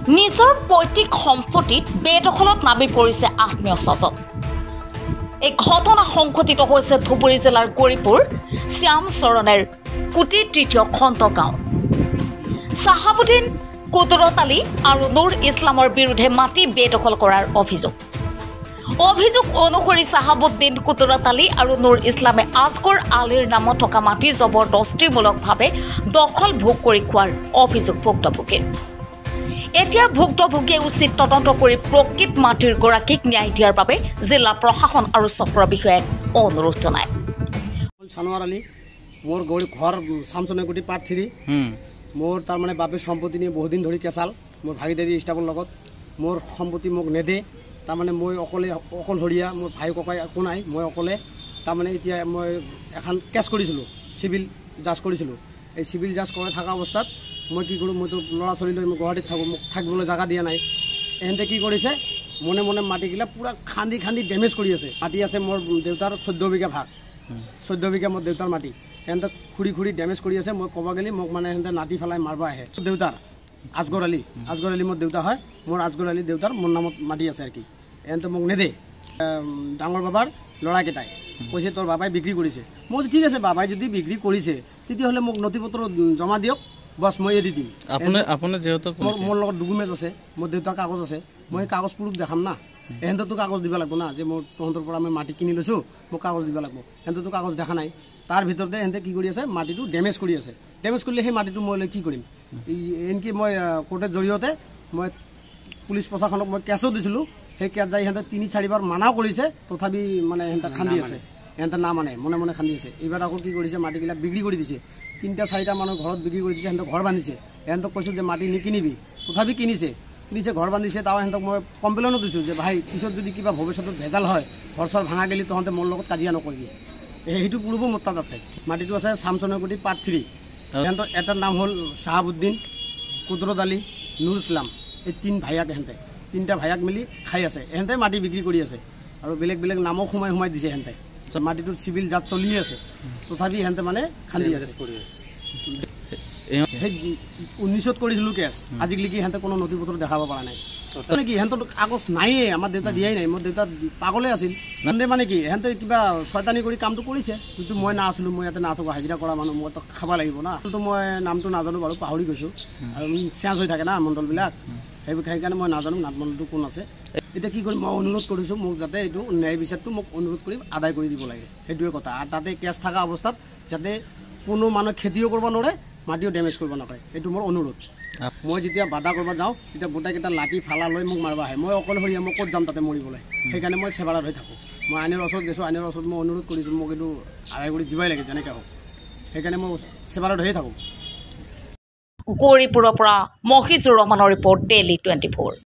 নিজৰ পৈতৃক সম্পত্তিত বেদখলত নামি পৰিছে আত্মীয় স্বজন। এই ঘটনা সংঘটিত হৈছে ধুবুৰী জিলাৰ গৌৰীপুৰ শ্যাম চৰণৰ কুটি তৃতীয় খণ্ড গাঁও। চাহাবুদ্দিন কুদৰত আলী আৰু নুৰ ইছলামৰ বিৰুদ্ধে মাটি বেদখল কৰাৰ অভিযোগ অনুসৰি চাহাবুদ্দিন কুদৰত আলী আৰু নুৰ ইছলামে আজগৰ আলীৰ নামত থকা মাটি জবৰদস্তিমূলকভাৱে দখল ভোগ কৰি খোৱাৰ অভিযোগ ভুক্তভোগীৰ। এতিয়া ভুক্তভোগীয়ে উচিত তদন্ত কৰি প্ৰকৃত মাটিৰ গৰাকীক ন্যায় দিয়াৰ বাবে জিলা প্ৰশাসন আৰু চক্ৰ বিষয়াক অনুৰোধ জনায়। ছানোৱাৰ আলী, মোৰ ঘৰ চামচনেগুটি পাৰ্ট 3। মোৰ তাৰমানে বাপেৰ সম্পত্তি নিয়ে বহুদিন ধৰি কেঁচাল। মোৰ ভাগিদাৰী ষ্টাফৰ লগত মোৰ সম্পত্তি মোক নেদে। তাৰমানে মই অকলশৰীয়া, মোৰ ভাই ককাই একো নাই, মই অকলে। তাৰমানে এতিয়া মই এখন কেছ কৰিছিলোঁ, চিভিল জাজ কৰিছিলোঁ। এই চিভিল জাজ কৰি থকা অৱস্থাত মই কি কৰোঁ, মইতো ল'ৰা ছোৱালী লৈ মই গুৱাহাটীত থাকোঁ, মোক থাকিবলৈ জেগা দিয়া নাই। এহেঁতে কি কৰিছে, মনে মনে মাটিগিলা পূৰা খান্দি খান্দি ডেমেজ কৰি আছে। মাটি আছে মোৰ দেউতাৰ 14 বিঘা ভাগ, 14 বিঘা মোৰ দেউতাৰ মাটি। এহেঁতে খুৰি খুৰি ডেমেজ কৰি আছে। মই ক'ব গ'লে মোক মানে এহেঁতে নাটি পেলাই মাৰিব আহে। দেউতাৰ আজগৰ আলী মোৰ দেউতা হয়। মোৰ আজগৰ আলী দেউতাৰ মোৰ নামত মাটি আছে আৰু কি। এহেঁতে মোক নেদে। ডাঙৰ বাবাৰ ল'ৰাকেইটাই কৈছে তোৰ বাবাই বিক্ৰী কৰিছে। মই ঠিক আছে, বাবাই যদি বিক্ৰী কৰিছে তেতিয়াহ'লে মোক নথি পত্ৰ জমা দিয়ক, বছ মই এৰি দিম। মোৰ লগত ডকুমেণ্টছ আছে, মোৰ দেউতাৰ কাগজ আছে, মই কাগজ প্ৰুফ দেখাম না। এহেঁততো কাগজ দিব লাগিব না, যে মোৰ তহঁতৰ পৰা মই মাটি কিনি লৈছোঁ, মোক কাগজ দিব লাগিব। এহেঁততো কাগজ দেখা নাই। তাৰ ভিতৰতে এহেঁতে কি কৰি আছে, মাটিটো ডেমেজ কৰি আছে। ডেমেজ কৰিলে সেই মাটিটো মই কি কৰিম। এনকি মই কোৰ্টৰ জৰিয়তে মই পুলিচ প্ৰশাসনক মই কেছো দিছিলোঁ। সেই কেছ যাই সিহঁতে 3-4 বাৰ মানাও কৰিছে, তথাপি মানে সিহঁতে খান্দি আছে। সিহঁতে নামানে, মনে মনে খান্দি আছে। এইবাৰ আকৌ কি কৰিছে, মাটিবিলাক বিক্ৰী কৰি দিছে। 3-4টা মানুহ ঘৰত বিক্ৰী কৰি দিছে। সিহঁতক ঘৰ বান্ধিছে। সিহঁতক কৈছোঁ যে মাটি নিকিনিবি, তথাপি কিনিছে ঘৰ বান্ধিছে। তাৰ সিহঁতক মই কমপ্লেইনো দিছোঁ যে ভাই, পিছত যদি কিবা ভৱিষ্যতত ভেজাল হয়, ঘৰ চৰ ভাঙা গেলি তহঁতে মোৰ লগত কাজিয়া নকৰিবি। সেইটো প্ৰুফো মোৰ তাত আছে। মাটিটো আছে চামচনেগুটি পাৰ্ট 3। সিহঁতৰ এটাৰ নাম হ'ল চাহাবুদ্দিন, কুদৰত আলী, নুৰ ইছলাম। এই 3 ভাইয়াক এহেঁতে 3টা ভাইয়াক মিলি খাই আছে। এহেঁতে মাটি বিক্ৰী কৰি আছে আৰু বেলেগ বেলেগ নামো সোমাই দিছে। এহেঁতে মাটিটোত চিভিল জাজ চলি আছে, তথাপি এহেঁতে মানে খান্দি আছে। সেই 19ত কৰিছিলোঁ কেছ, আজিলৈকে সিহঁতে কোনো নথি পত্ৰ দেখাব পৰা নাই। মানে কি, সিহঁতৰ কাগজ নায়েই, আমাৰ দেউতা দিয়াই নাই। মোৰ দেউতা পাগলে আছিল। সিহঁতে মানে কি, সিহঁতে কিবা ছয়তানি কৰি কামটো কৰিছে। কিন্তু মই নাছিলোঁ, মই ইয়াতে নাথাকোঁ, হাজিৰা কৰা মানুহ, মইতো খাব লাগিব না। মই নামটো নাজানো বাৰু, পাহৰি গৈছোঁ। আৰু চেঞ্জ হৈ থাকে না মণ্ডলবিলাক, সেইকাৰণে মই নাজানো নাট মণ্ডলটো কোন আছে। এতিয়া কি কৰিম, মই অনুৰোধ কৰিছোঁ, মোক যাতে এইটো ন্যায় বিচাৰটো মোক অনুৰোধ কৰি আদায় কৰি দিব লাগে। সেইটোৱে কথা। আৰু তাতে কেছ থকা অৱস্থাত যাতে কোনো মানুহে খেতিও কৰিব নোৱাৰে, মাটিও ডেমেজ কৰিব নকৰে, সেইটো মোৰ অনুৰোধ। মই যেতিয়া বাধা কৰিব যাওঁ, তেতিয়া গোটেইকেইটা লাঠি ফালা লৈ মোক মাৰিব আহে। মই অকলশৰীয়া, মই ক'ত যাম তাতে মৰিবলৈ। সেইকাৰণে মই চেবাৰত হৈ থাকোঁ। মই আইনৰ ওচৰত গৈছোঁ, আইনৰ ওচৰত মই অনুৰোধ কৰিছোঁ, মোক এইটো আদায় কৰি দিবই লাগে যেনেকৈ হওক। সেইকাৰণে মই চেবাৰত হৈয়ে থাকোঁ। গৌৰীপুৰৰ পৰা মহিজুৰ ৰহমানৰ ৰিপৰ্ট, ডেইলি 24।